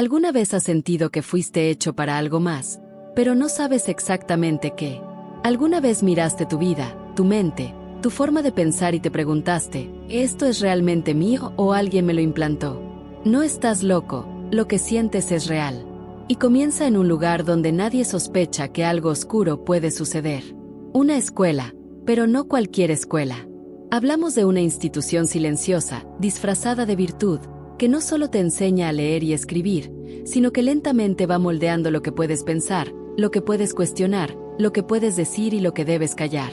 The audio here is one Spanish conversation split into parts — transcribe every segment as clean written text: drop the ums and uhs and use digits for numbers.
¿Alguna vez has sentido que fuiste hecho para algo más, pero no sabes exactamente qué? ¿Alguna vez miraste tu vida, tu mente, tu forma de pensar y te preguntaste, ¿esto es realmente mío o alguien me lo implantó? No estás loco, lo que sientes es real. Y comienza en un lugar donde nadie sospecha que algo oscuro puede suceder. Una escuela, pero no cualquier escuela. Hablamos de una institución silenciosa, disfrazada de virtud, que no solo te enseña a leer y escribir, sino que lentamente va moldeando lo que puedes pensar, lo que puedes cuestionar, lo que puedes decir y lo que debes callar.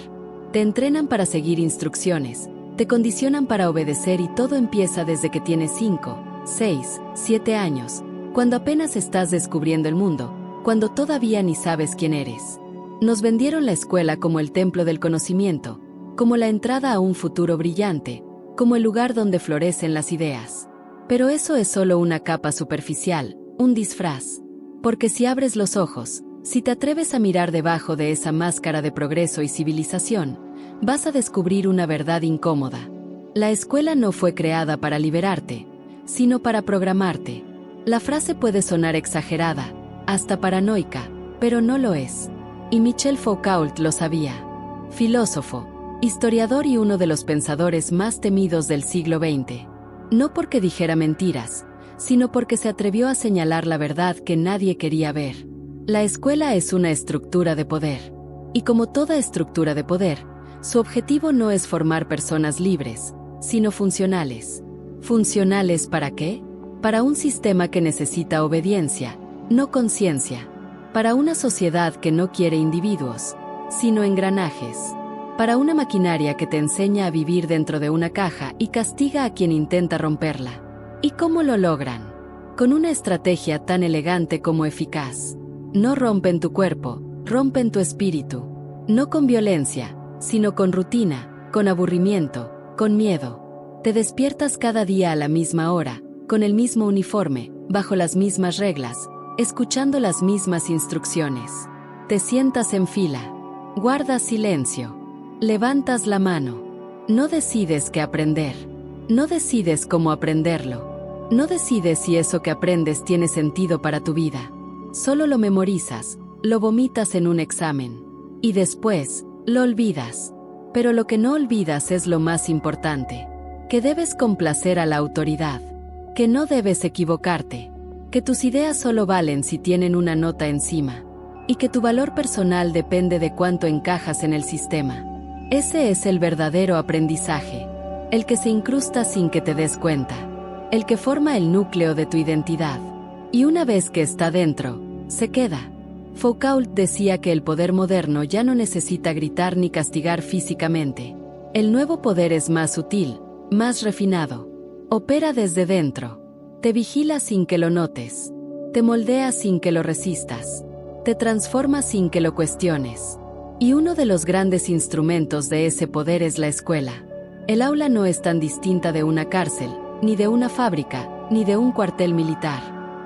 Te entrenan para seguir instrucciones, te condicionan para obedecer y todo empieza desde que tienes 5, 6, 7 años, cuando apenas estás descubriendo el mundo, cuando todavía ni sabes quién eres. Nos vendieron la escuela como el templo del conocimiento, como la entrada a un futuro brillante, como el lugar donde florecen las ideas. Pero eso es solo una capa superficial, un disfraz. Porque si abres los ojos, si te atreves a mirar debajo de esa máscara de progreso y civilización, vas a descubrir una verdad incómoda. La escuela no fue creada para liberarte, sino para programarte. La frase puede sonar exagerada, hasta paranoica, pero no lo es. Y Michel Foucault lo sabía. Filósofo, historiador y uno de los pensadores más temidos del siglo XX. No porque dijera mentiras, sino porque se atrevió a señalar la verdad que nadie quería ver. La escuela es una estructura de poder. Y como toda estructura de poder, su objetivo no es formar personas libres, sino funcionales. ¿Funcionales para qué? Para un sistema que necesita obediencia, no conciencia. Para una sociedad que no quiere individuos, sino engranajes. Para una maquinaria que te enseña a vivir dentro de una caja y castiga a quien intenta romperla. ¿Y cómo lo logran? Con una estrategia tan elegante como eficaz. No rompen tu cuerpo, rompen tu espíritu. No con violencia, sino con rutina, con aburrimiento, con miedo. Te despiertas cada día a la misma hora, con el mismo uniforme, bajo las mismas reglas, escuchando las mismas instrucciones. Te sientas en fila. Guardas silencio. Levantas la mano. No decides qué aprender. No decides cómo aprenderlo. No decides si eso que aprendes tiene sentido para tu vida. Solo lo memorizas, lo vomitas en un examen. Y después, lo olvidas. Pero lo que no olvidas es lo más importante. Que debes complacer a la autoridad. Que no debes equivocarte. Que tus ideas solo valen si tienen una nota encima. Y que tu valor personal depende de cuánto encajas en el sistema. Ese es el verdadero aprendizaje, el que se incrusta sin que te des cuenta, el que forma el núcleo de tu identidad. Y una vez que está dentro, se queda. Foucault decía que el poder moderno ya no necesita gritar ni castigar físicamente. El nuevo poder es más sutil, más refinado. Opera desde dentro. Te vigila sin que lo notes. Te moldea sin que lo resistas. Te transforma sin que lo cuestiones. Y uno de los grandes instrumentos de ese poder es la escuela. El aula no es tan distinta de una cárcel, ni de una fábrica, ni de un cuartel militar.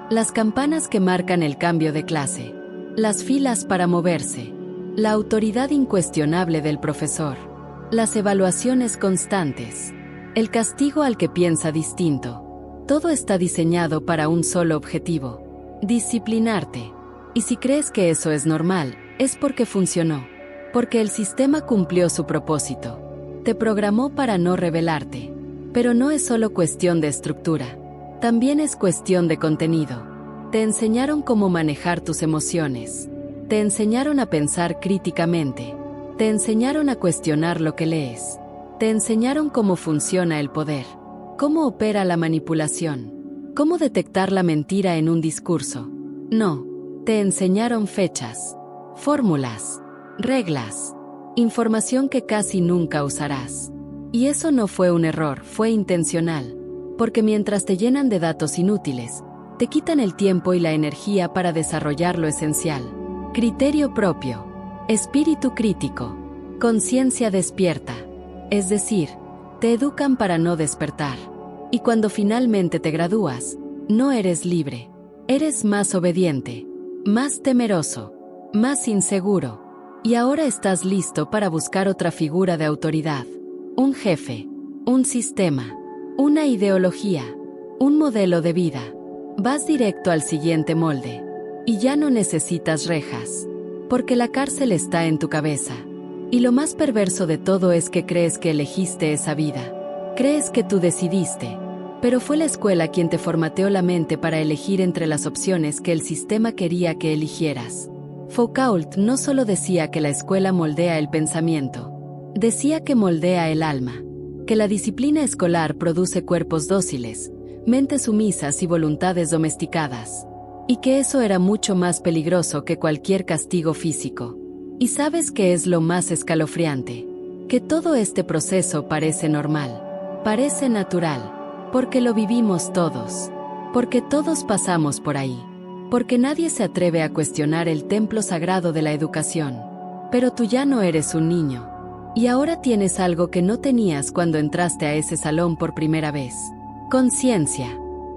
Las campanas que marcan el cambio de clase. Las filas para moverse. La autoridad incuestionable del profesor. Las evaluaciones constantes. El castigo al que piensa distinto. Todo está diseñado para un solo objetivo. Disciplinarte. Y si crees que eso es normal, es porque funcionó. Porque el sistema cumplió su propósito. Te programó para no rebelarte. Pero no es solo cuestión de estructura. También es cuestión de contenido. Te enseñaron cómo manejar tus emociones. Te enseñaron a pensar críticamente. Te enseñaron a cuestionar lo que lees. Te enseñaron cómo funciona el poder. Cómo opera la manipulación. Cómo detectar la mentira en un discurso. No. Te enseñaron fechas. Fórmulas. Reglas. Información que casi nunca usarás. Y eso no fue un error, fue intencional. Porque mientras te llenan de datos inútiles, te quitan el tiempo y la energía para desarrollar lo esencial. Criterio propio. Espíritu crítico. Conciencia despierta. Es decir, te educan para no despertar. Y cuando finalmente te gradúas, no eres libre. Eres más obediente, más temeroso, más inseguro. Y ahora estás listo para buscar otra figura de autoridad. Un jefe, un sistema, una ideología, un modelo de vida. Vas directo al siguiente molde. Y ya no necesitas rejas. Porque la cárcel está en tu cabeza. Y lo más perverso de todo es que crees que elegiste esa vida. Crees que tú decidiste. Pero fue la escuela quien te formateó la mente para elegir entre las opciones que el sistema quería que eligieras. Foucault no solo decía que la escuela moldea el pensamiento. Decía que moldea el alma. Que la disciplina escolar produce cuerpos dóciles, mentes sumisas y voluntades domesticadas. Y que eso era mucho más peligroso que cualquier castigo físico. ¿Y sabes qué es lo más escalofriante? Que todo este proceso parece normal. Parece natural. Porque lo vivimos todos. Porque todos pasamos por ahí. Porque nadie se atreve a cuestionar el templo sagrado de la educación. Pero tú ya no eres un niño. Y ahora tienes algo que no tenías cuando entraste a ese salón por primera vez. Conciencia.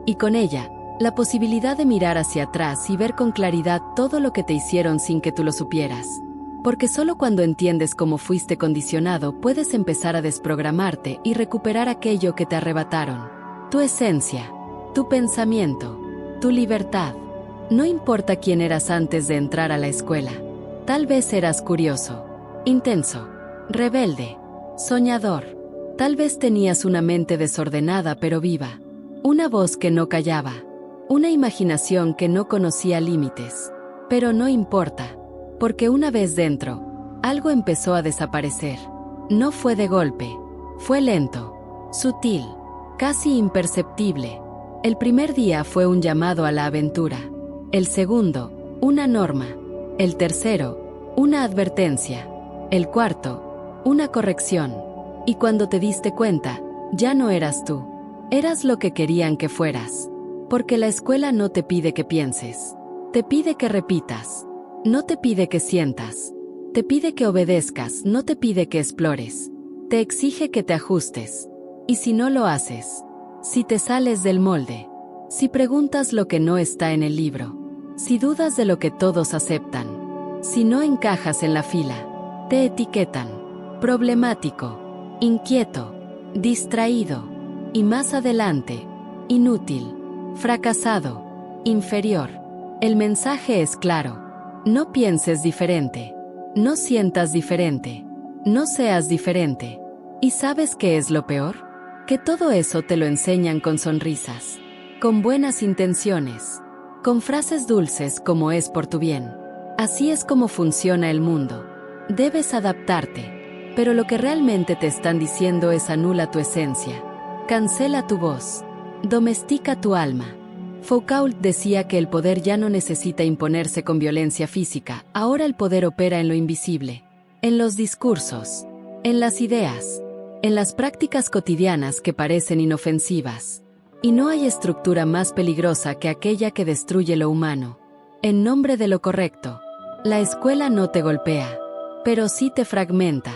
Y con ella, la posibilidad de mirar hacia atrás y ver con claridad todo lo que te hicieron sin que tú lo supieras. Porque solo cuando entiendes cómo fuiste condicionado puedes empezar a desprogramarte y recuperar aquello que te arrebataron. Tu esencia, tu pensamiento, tu libertad. No importa quién eras antes de entrar a la escuela. Tal vez eras curioso, intenso, rebelde, soñador. Tal vez tenías una mente desordenada pero viva. Una voz que no callaba. Una imaginación que no conocía límites. Pero no importa, porque una vez dentro, algo empezó a desaparecer. No fue de golpe, fue lento, sutil, casi imperceptible. El primer día fue un llamado a la aventura. El segundo, una norma. El tercero, una advertencia. El cuarto, una corrección. Y cuando te diste cuenta, ya no eras tú. Eras lo que querían que fueras. Porque la escuela no te pide que pienses. Te pide que repitas. No te pide que sientas. Te pide que obedezcas, no te pide que explores. Te exige que te ajustes. Y si no lo haces, si te sales del molde, si preguntas lo que no está en el libro, si dudas de lo que todos aceptan, si no encajas en la fila, te etiquetan. Problemático, inquieto, distraído. Y más adelante, inútil, fracasado, inferior. El mensaje es claro. No pienses diferente. No sientas diferente. No seas diferente. ¿Y sabes qué es lo peor? Que todo eso te lo enseñan con sonrisas, con buenas intenciones, con frases dulces como es por tu bien. Así es como funciona el mundo. Debes adaptarte, pero lo que realmente te están diciendo es anula tu esencia, cancela tu voz, domestica tu alma. Foucault decía que el poder ya no necesita imponerse con violencia física, ahora el poder opera en lo invisible, en los discursos, en las ideas, en las prácticas cotidianas que parecen inofensivas. Y no hay estructura más peligrosa que aquella que destruye lo humano. En nombre de lo correcto, la escuela no te golpea, pero sí te fragmenta.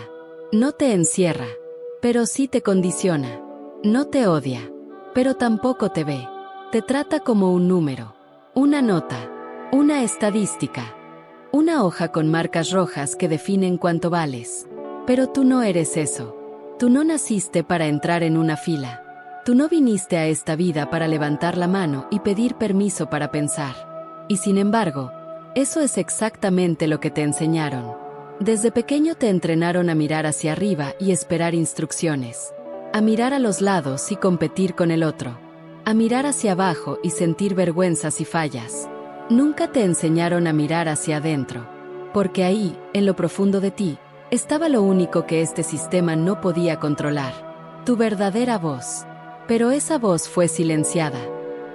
No te encierra, pero sí te condiciona. No te odia, pero tampoco te ve. Te trata como un número, una nota, una estadística, una hoja con marcas rojas que definen cuánto vales. Pero tú no eres eso. Tú no naciste para entrar en una fila. Tú no viniste a esta vida para levantar la mano y pedir permiso para pensar. Y sin embargo, eso es exactamente lo que te enseñaron. Desde pequeño te entrenaron a mirar hacia arriba y esperar instrucciones. A mirar a los lados y competir con el otro. A mirar hacia abajo y sentir vergüenzas y fallas. Nunca te enseñaron a mirar hacia adentro. Porque ahí, en lo profundo de ti, estaba lo único que este sistema no podía controlar. Tu verdadera voz. Pero esa voz fue silenciada.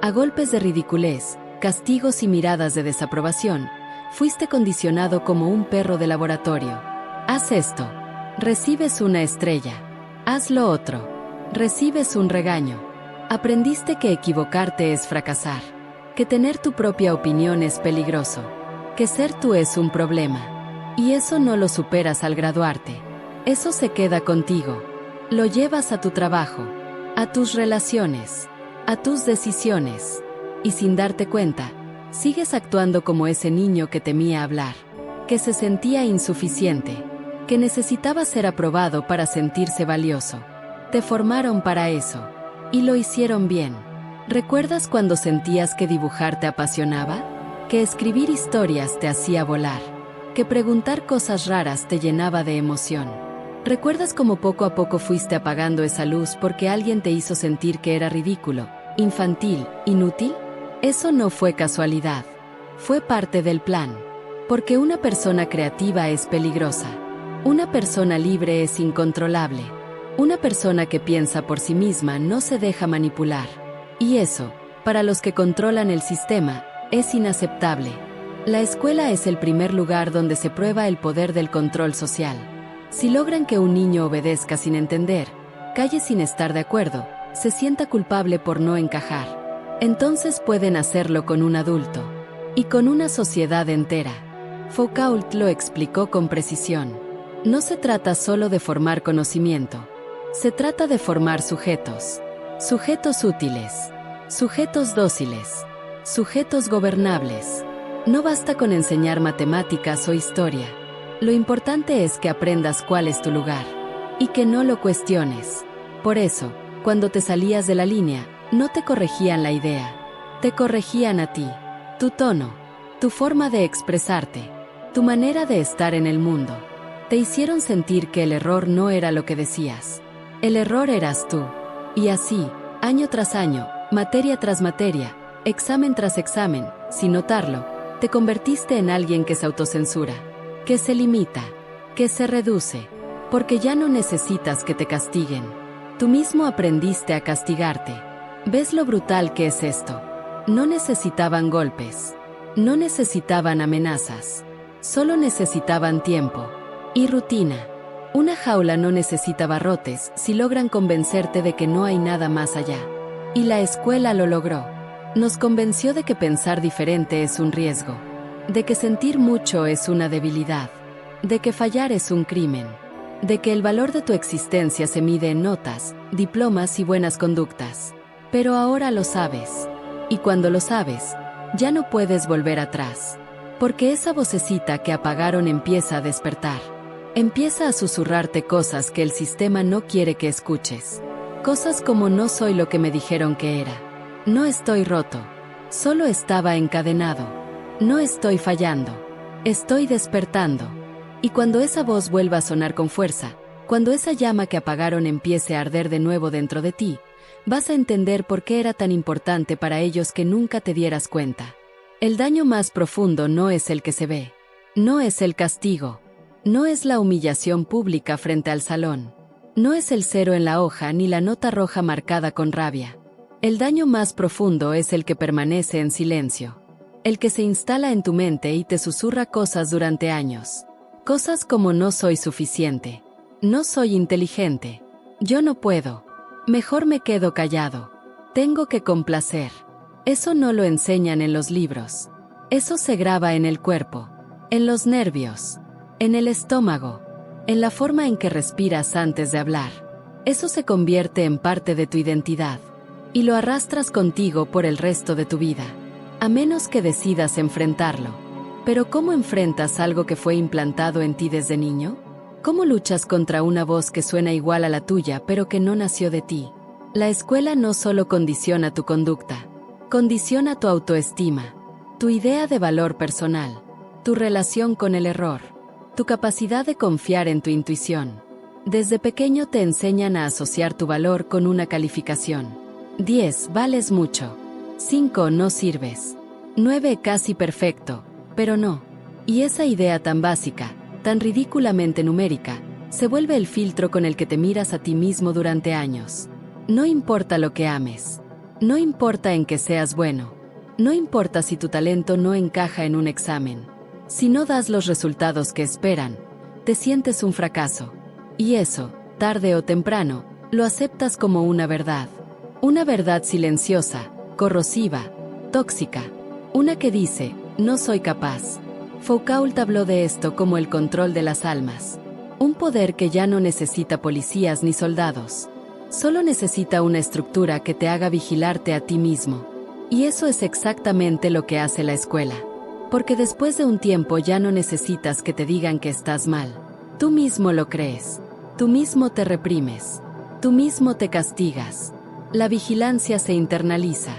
A golpes de ridiculez, castigos y miradas de desaprobación, fuiste condicionado como un perro de laboratorio. Haz esto. Recibes una estrella. Haz lo otro. Recibes un regaño. Aprendiste que equivocarte es fracasar. Que tener tu propia opinión es peligroso. Que ser tú es un problema. Y eso no lo superas al graduarte. Eso se queda contigo. Lo llevas a tu trabajo. A tus relaciones, a tus decisiones, y sin darte cuenta, sigues actuando como ese niño que temía hablar, que se sentía insuficiente, que necesitaba ser aprobado para sentirse valioso. Te formaron para eso, y lo hicieron bien. ¿Recuerdas cuando sentías que dibujar te apasionaba? Que escribir historias te hacía volar. Que preguntar cosas raras te llenaba de emoción. ¿Recuerdas cómo poco a poco fuiste apagando esa luz porque alguien te hizo sentir que era ridículo, infantil, inútil? Eso no fue casualidad. Fue parte del plan. Porque una persona creativa es peligrosa. Una persona libre es incontrolable. Una persona que piensa por sí misma no se deja manipular. Y eso, para los que controlan el sistema, es inaceptable. La escuela es el primer lugar donde se prueba el poder del control social. Si logran que un niño obedezca sin entender, calle sin estar de acuerdo, se sienta culpable por no encajar, entonces pueden hacerlo con un adulto. Y con una sociedad entera. Foucault lo explicó con precisión. No se trata solo de formar conocimiento. Se trata de formar sujetos. Sujetos útiles. Sujetos dóciles. Sujetos gobernables. No basta con enseñar matemáticas o historia. Lo importante es que aprendas cuál es tu lugar. Y que no lo cuestiones. Por eso, cuando te salías de la línea, no te corregían la idea. Te corregían a ti. Tu tono. Tu forma de expresarte. Tu manera de estar en el mundo. Te hicieron sentir que el error no era lo que decías. El error eras tú. Y así, año tras año, materia tras materia, examen tras examen, sin notarlo, te convertiste en alguien que se autocensura, que se limita, que se reduce, porque ya no necesitas que te castiguen. Tú mismo aprendiste a castigarte. ¿Ves lo brutal que es esto? No necesitaban golpes. No necesitaban amenazas. Solo necesitaban tiempo. Y rutina. Una jaula no necesita barrotes si logran convencerte de que no hay nada más allá. Y la escuela lo logró. Nos convenció de que pensar diferente es un riesgo. De que sentir mucho es una debilidad. De que fallar es un crimen. De que el valor de tu existencia se mide en notas, diplomas y buenas conductas. Pero ahora lo sabes. Y cuando lo sabes, ya no puedes volver atrás. Porque esa vocecita que apagaron empieza a despertar. Empieza a susurrarte cosas que el sistema no quiere que escuches. Cosas como no soy lo que me dijeron que era. No estoy roto. Solo estaba encadenado. No estoy fallando. Estoy despertando. Y cuando esa voz vuelva a sonar con fuerza, cuando esa llama que apagaron empiece a arder de nuevo dentro de ti, vas a entender por qué era tan importante para ellos que nunca te dieras cuenta. El daño más profundo no es el que se ve. No es el castigo. No es la humillación pública frente al salón. No es el cero en la hoja ni la nota roja marcada con rabia. El daño más profundo es el que permanece en silencio. El que se instala en tu mente y te susurra cosas durante años. Cosas como no soy suficiente. No soy inteligente. Yo no puedo. Mejor me quedo callado. Tengo que complacer. Eso no lo enseñan en los libros. Eso se graba en el cuerpo, en los nervios, en el estómago, en la forma en que respiras antes de hablar. Eso se convierte en parte de tu identidad. Y lo arrastras contigo por el resto de tu vida. A menos que decidas enfrentarlo. Pero ¿cómo enfrentas algo que fue implantado en ti desde niño? ¿Cómo luchas contra una voz que suena igual a la tuya pero que no nació de ti? La escuela no solo condiciona tu conducta. Condiciona tu autoestima, tu idea de valor personal, tu relación con el error, tu capacidad de confiar en tu intuición. Desde pequeño te enseñan a asociar tu valor con una calificación. 10, vales mucho. 5, no sirves. 9, casi perfecto, pero no. Y esa idea tan básica, tan ridículamente numérica, se vuelve el filtro con el que te miras a ti mismo durante años. No importa lo que ames. No importa en que seas bueno. No importa si tu talento no encaja en un examen. Si no das los resultados que esperan, te sientes un fracaso. Y eso, tarde o temprano, lo aceptas como una verdad. Una verdad silenciosa, corrosiva, tóxica. Una que dice, no soy capaz. Foucault habló de esto como el control de las almas. Un poder que ya no necesita policías ni soldados. Solo necesita una estructura que te haga vigilarte a ti mismo. Y eso es exactamente lo que hace la escuela. Porque después de un tiempo ya no necesitas que te digan que estás mal. Tú mismo lo crees. Tú mismo te reprimes. Tú mismo te castigas. La vigilancia se internaliza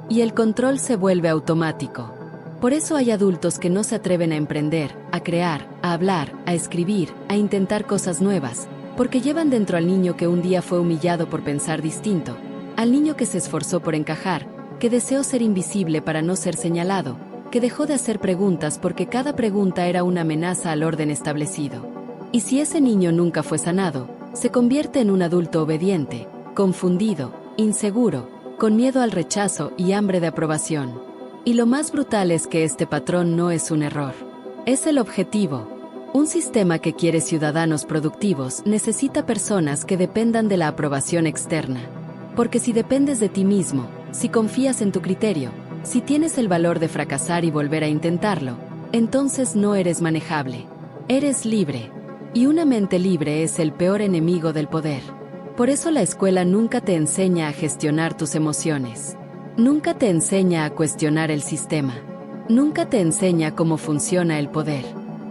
y el control se vuelve automático. Por eso hay adultos que no se atreven a emprender, a crear, a hablar, a escribir, a intentar cosas nuevas, porque llevan dentro al niño que un día fue humillado por pensar distinto, al niño que se esforzó por encajar, que deseó ser invisible para no ser señalado, que dejó de hacer preguntas porque cada pregunta era una amenaza al orden establecido. Y si ese niño nunca fue sanado, se convierte en un adulto obediente, confundido, inseguro, con miedo al rechazo y hambre de aprobación. Y lo más brutal es que este patrón no es un error. Es el objetivo. Un sistema que quiere ciudadanos productivos necesita personas que dependan de la aprobación externa. Porque si dependes de ti mismo, si confías en tu criterio, si tienes el valor de fracasar y volver a intentarlo, entonces no eres manejable. Eres libre. Y una mente libre es el peor enemigo del poder. Por eso la escuela nunca te enseña a gestionar tus emociones. Nunca te enseña a cuestionar el sistema. Nunca te enseña cómo funciona el poder.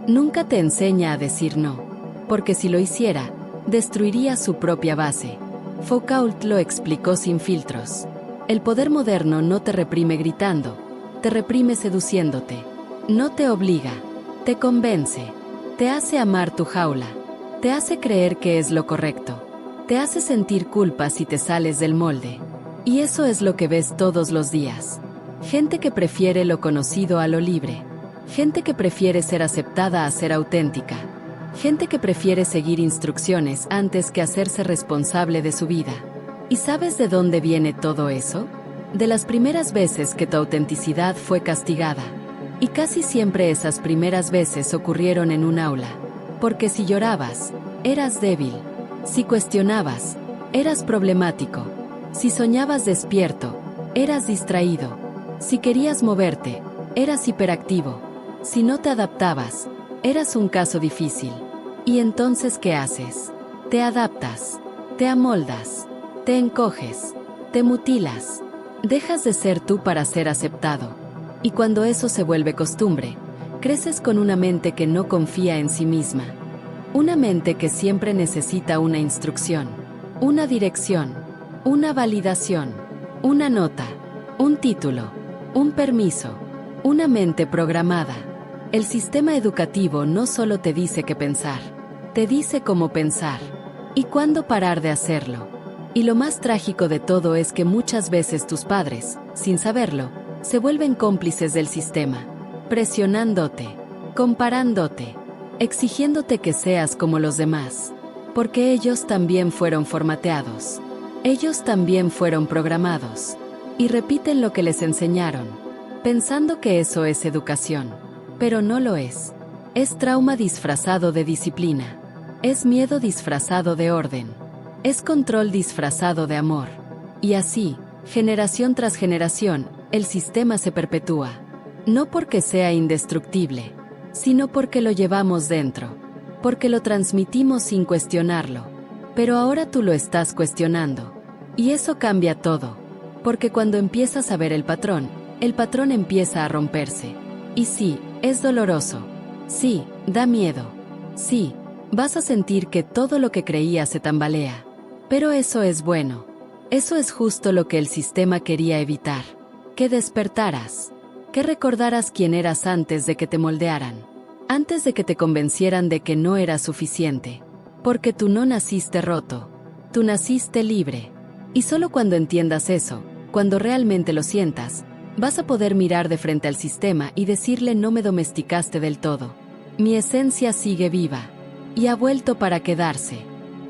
Nunca te enseña a decir no. Porque si lo hiciera, destruiría su propia base. Foucault lo explicó sin filtros. El poder moderno no te reprime gritando, te reprime seduciéndote. No te obliga, te convence, te hace amar tu jaula, te hace creer que es lo correcto, te hace sentir culpa si te sales del molde. Y eso es lo que ves todos los días. Gente que prefiere lo conocido a lo libre. Gente que prefiere ser aceptada a ser auténtica. Gente que prefiere seguir instrucciones antes que hacerse responsable de su vida. ¿Y sabes de dónde viene todo eso? De las primeras veces que tu autenticidad fue castigada. Y casi siempre esas primeras veces ocurrieron en un aula. Porque si llorabas, eras débil. Si cuestionabas, eras problemático. Si soñabas despierto, eras distraído. Si querías moverte, eras hiperactivo. Si no te adaptabas, eras un caso difícil. ¿Y entonces qué haces? Te adaptas, te amoldas, te encoges, te mutilas. Dejas de ser tú para ser aceptado. Y cuando eso se vuelve costumbre, creces con una mente que no confía en sí misma. Una mente que siempre necesita una instrucción, una dirección, una validación, una nota, un título, un permiso, una mente programada. El sistema educativo no solo te dice qué pensar, te dice cómo pensar y cuándo parar de hacerlo. Y lo más trágico de todo es que muchas veces tus padres, sin saberlo, se vuelven cómplices del sistema, presionándote, comparándote, exigiéndote que seas como los demás, porque ellos también fueron formateados, ellos también fueron programados, y repiten lo que les enseñaron, pensando que eso es educación, pero no lo es. Es trauma disfrazado de disciplina, es miedo disfrazado de orden, es control disfrazado de amor, y así, generación tras generación, el sistema se perpetúa, no porque sea indestructible, sino porque lo llevamos dentro, porque lo transmitimos sin cuestionarlo. Pero ahora tú lo estás cuestionando, y eso cambia todo, porque cuando empiezas a ver el patrón empieza a romperse. Y sí, es doloroso, sí, da miedo, sí, vas a sentir que todo lo que creías se tambalea, pero eso es bueno, eso es justo lo que el sistema quería evitar. Que despertaras, que recordaras quién eras antes de que te moldearan, antes de que te convencieran de que no eras suficiente, porque tú no naciste roto, tú naciste libre, y solo cuando entiendas eso, cuando realmente lo sientas, vas a poder mirar de frente al sistema y decirle: no me domesticaste del todo, mi esencia sigue viva, y ha vuelto para quedarse.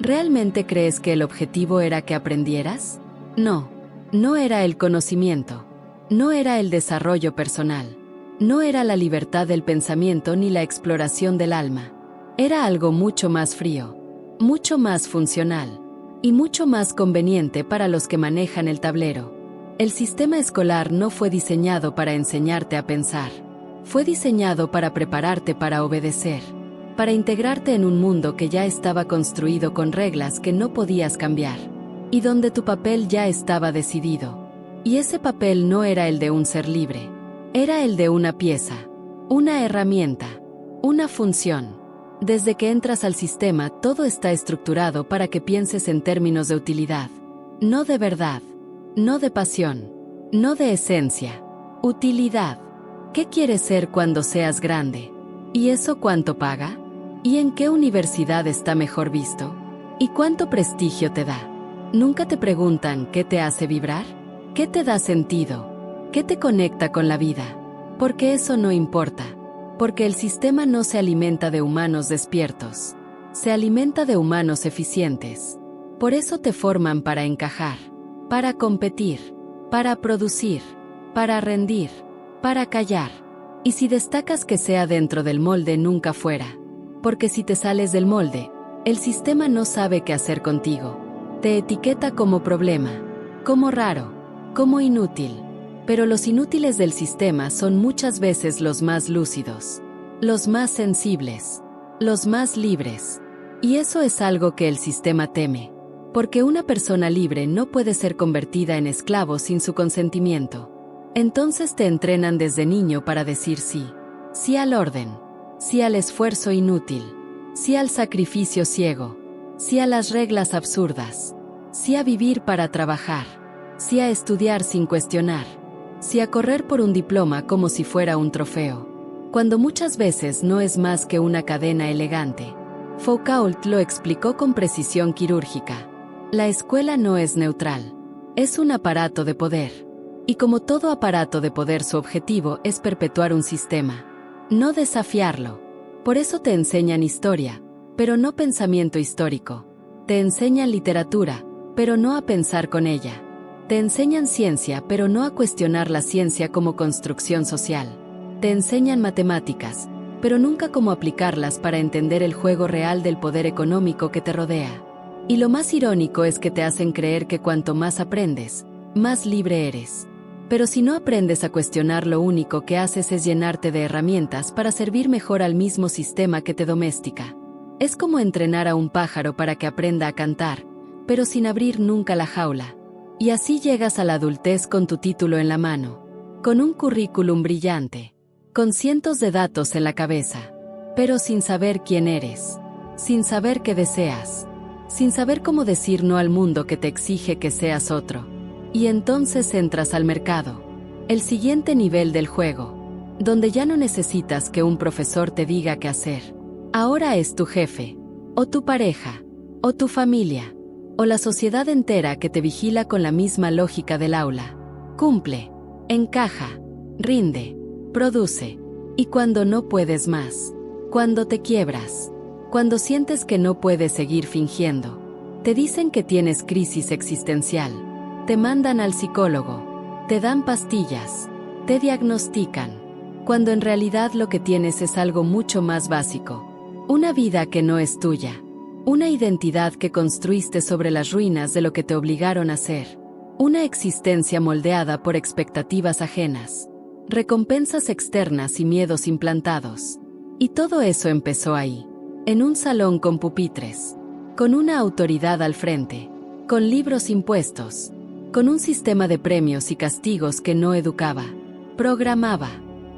¿Realmente crees que el objetivo era que aprendieras? No, no era el conocimiento. No era el desarrollo personal, no era la libertad del pensamiento ni la exploración del alma. Era algo mucho más frío, mucho más funcional y mucho más conveniente para los que manejan el tablero. El sistema escolar no fue diseñado para enseñarte a pensar, fue diseñado para prepararte para obedecer, para integrarte en un mundo que ya estaba construido con reglas que no podías cambiar, y donde tu papel ya estaba decidido. Y ese papel no era el de un ser libre, era el de una pieza, una herramienta, una función. Desde que entras al sistema, todo está estructurado para que pienses en términos de utilidad, no de verdad. no de pasión, no de esencia. Utilidad. ¿Qué quieres ser cuando seas grande? ¿Y eso cuánto paga? ¿Y en qué universidad está mejor visto? ¿Y cuánto prestigio te da? ¿Nunca te preguntan qué te hace vibrar? ¿Qué te da sentido? ¿Qué te conecta con la vida? Porque eso no importa. Porque el sistema no se alimenta de humanos despiertos. Se alimenta de humanos eficientes. Por eso te forman para encajar, para competir, para producir, para rendir, para callar. Y si destacas que sea dentro del molde nunca fuera. Porque si te sales del molde, el sistema no sabe qué hacer contigo. Te etiqueta como problema, como raro, como inútil. Pero los inútiles del sistema son muchas veces los más lúcidos, los más sensibles, los más libres. Y eso es algo que el sistema teme. Porque una persona libre no puede ser convertida en esclavo sin su consentimiento. Entonces te entrenan desde niño para decir sí. Sí al orden. Sí al esfuerzo inútil. Sí al sacrificio ciego. Sí a las reglas absurdas. Sí a vivir para trabajar. Sí a estudiar sin cuestionar. Sí a correr por un diploma como si fuera un trofeo. Cuando muchas veces no es más que una cadena elegante. Foucault lo explicó con precisión quirúrgica. La escuela no es neutral. Es un aparato de poder. Y como todo aparato de poder, su objetivo es perpetuar un sistema. No desafiarlo. Por eso te enseñan historia, pero no pensamiento histórico. Te enseñan literatura, pero no a pensar con ella. Te enseñan ciencia, pero no a cuestionar la ciencia como construcción social. Te enseñan matemáticas, pero nunca cómo aplicarlas para entender el juego real del poder económico que te rodea. Y lo más irónico es que te hacen creer que cuanto más aprendes, más libre eres. Pero si no aprendes a cuestionar, lo único que haces es llenarte de herramientas para servir mejor al mismo sistema que te domestica. Es como entrenar a un pájaro para que aprenda a cantar, pero sin abrir nunca la jaula. Y así llegas a la adultez con tu título en la mano, con un currículum brillante, con cientos de datos en la cabeza, pero sin saber quién eres, sin saber qué deseas, sin saber cómo decir no al mundo que te exige que seas otro. Y entonces entras al mercado, el siguiente nivel del juego, donde ya no necesitas que un profesor te diga qué hacer. Ahora es tu jefe, o tu pareja, o tu familia, o la sociedad entera que te vigila con la misma lógica del aula. Cumple, encaja, rinde, produce. Y cuando no puedes más, cuando te quiebras, cuando sientes que no puedes seguir fingiendo, te dicen que tienes crisis existencial. Te mandan al psicólogo, te dan pastillas, te diagnostican, cuando en realidad lo que tienes es algo mucho más básico. Una vida que no es tuya, una identidad que construiste sobre las ruinas de lo que te obligaron a ser, una existencia moldeada por expectativas ajenas, recompensas externas y miedos implantados. Y todo eso empezó ahí, en un salón con pupitres, con una autoridad al frente, con libros impuestos, con un sistema de premios y castigos que no educaba, programaba.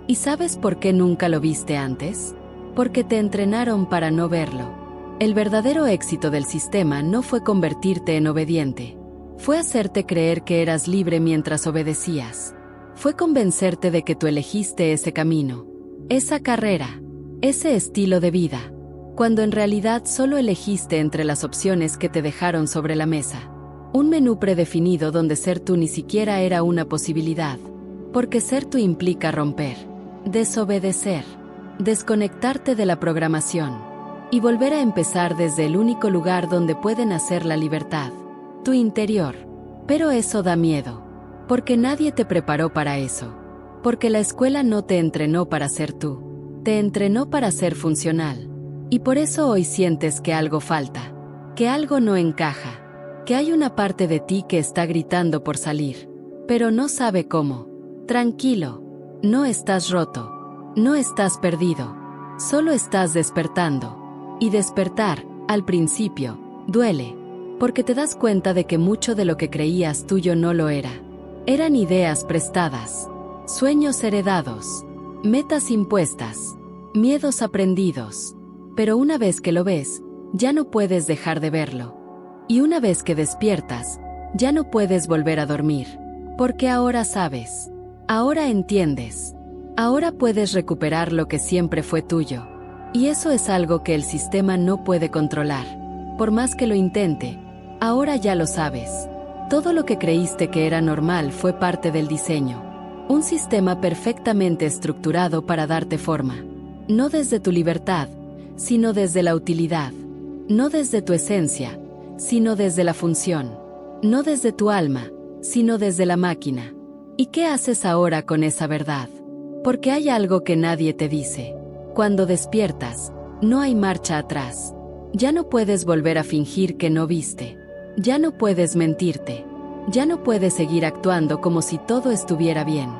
¿Y sabes por qué nunca lo viste antes? Porque te entrenaron para no verlo. El verdadero éxito del sistema no fue convertirte en obediente. Fue hacerte creer que eras libre mientras obedecías. Fue convencerte de que tú elegiste ese camino, esa carrera, ese estilo de vida, cuando en realidad solo elegiste entre las opciones que te dejaron sobre la mesa. Un menú predefinido donde ser tú ni siquiera era una posibilidad, porque ser tú implica romper, desobedecer, desconectarte de la programación y volver a empezar desde el único lugar donde puede nacer la libertad, tu interior. Pero eso da miedo, porque nadie te preparó para eso, porque la escuela no te entrenó para ser tú, te entrenó para ser funcional, y por eso hoy sientes que algo falta, que algo no encaja, que hay una parte de ti que está gritando por salir, pero no sabe cómo. Tranquilo, no estás roto, no estás perdido, solo estás despertando. Y despertar, al principio, duele, porque te das cuenta de que mucho de lo que creías tuyo no lo era. Eran ideas prestadas, sueños heredados, metas impuestas, miedos aprendidos. Pero una vez que lo ves, ya no puedes dejar de verlo. Y una vez que despiertas, Ya no puedes volver a dormir. Porque ahora sabes. Ahora entiendes. Ahora puedes recuperar lo que siempre fue tuyo. Y eso es algo que el sistema no puede controlar. Por más que lo intente, ahora ya lo sabes. Todo lo que creíste que era normal fue parte del diseño. Un sistema perfectamente estructurado para darte forma. No desde tu libertad, sino desde la utilidad. No desde tu esencia, sino desde la función. No desde tu alma, sino desde la máquina. ¿Y qué haces ahora con esa verdad? Porque hay algo que nadie te dice. Cuando despiertas, no hay marcha atrás. Ya no puedes volver a fingir que no viste. Ya no puedes mentirte. Ya no puedes seguir actuando como si todo estuviera bien.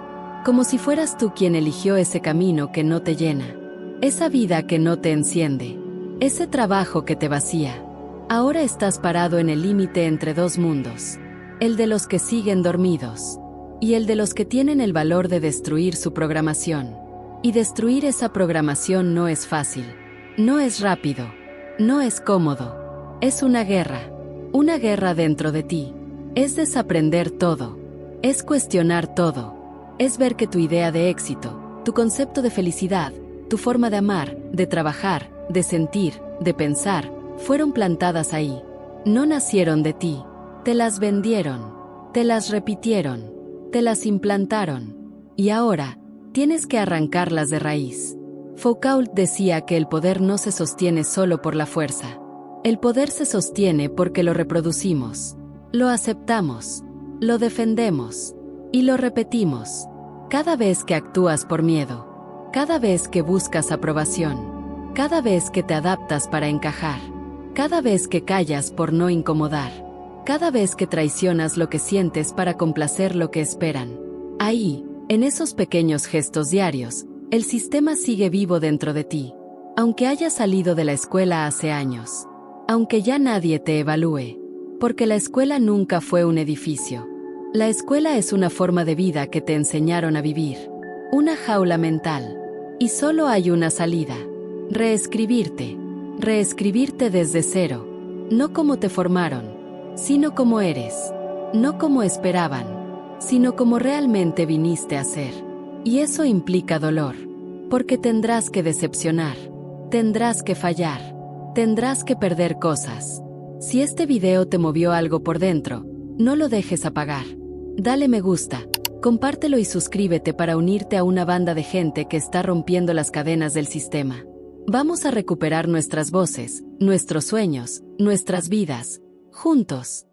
Como si fueras tú quien eligió ese camino que no te llena. Esa vida que no te enciende. Ese trabajo que te vacía. Ahora estás parado en el límite entre dos mundos. El de los que siguen dormidos. Y el de los que tienen el valor de destruir su programación. Y destruir esa programación no es fácil. No es rápido. No es cómodo. Es una guerra. Una guerra dentro de ti. Es desaprender todo. Es cuestionar todo. Es ver que tu idea de éxito, tu concepto de felicidad, tu forma de amar, de trabajar, de sentir, de pensar, fueron plantadas ahí. No nacieron de ti. Te las vendieron. Te las repitieron. Te las implantaron. Y ahora, tienes que arrancarlas de raíz. Foucault decía que el poder no se sostiene solo por la fuerza. El poder se sostiene porque lo reproducimos, lo aceptamos, lo defendemos y lo repetimos. Cada vez que actúas por miedo, cada vez que buscas aprobación, cada vez que te adaptas para encajar, cada vez que callas por no incomodar, cada vez que traicionas lo que sientes para complacer lo que esperan. Ahí, en esos pequeños gestos diarios, el sistema sigue vivo dentro de ti, aunque hayas salido de la escuela hace años. Aunque ya nadie te evalúe, porque la escuela nunca fue un edificio. La escuela es una forma de vida que te enseñaron a vivir, una jaula mental. Y solo hay una salida: reescribirte. Reescribirte desde cero, no como te formaron, sino como eres. No como esperaban, sino como realmente viniste a ser. Y eso implica dolor, porque tendrás que decepcionar, tendrás que fallar. Tendrás que perder cosas. Si este video te movió algo por dentro, no lo dejes apagar. Dale me gusta, compártelo y suscríbete para unirte a una banda de gente que está rompiendo las cadenas del sistema. Vamos a recuperar nuestras voces, nuestros sueños, nuestras vidas, juntos.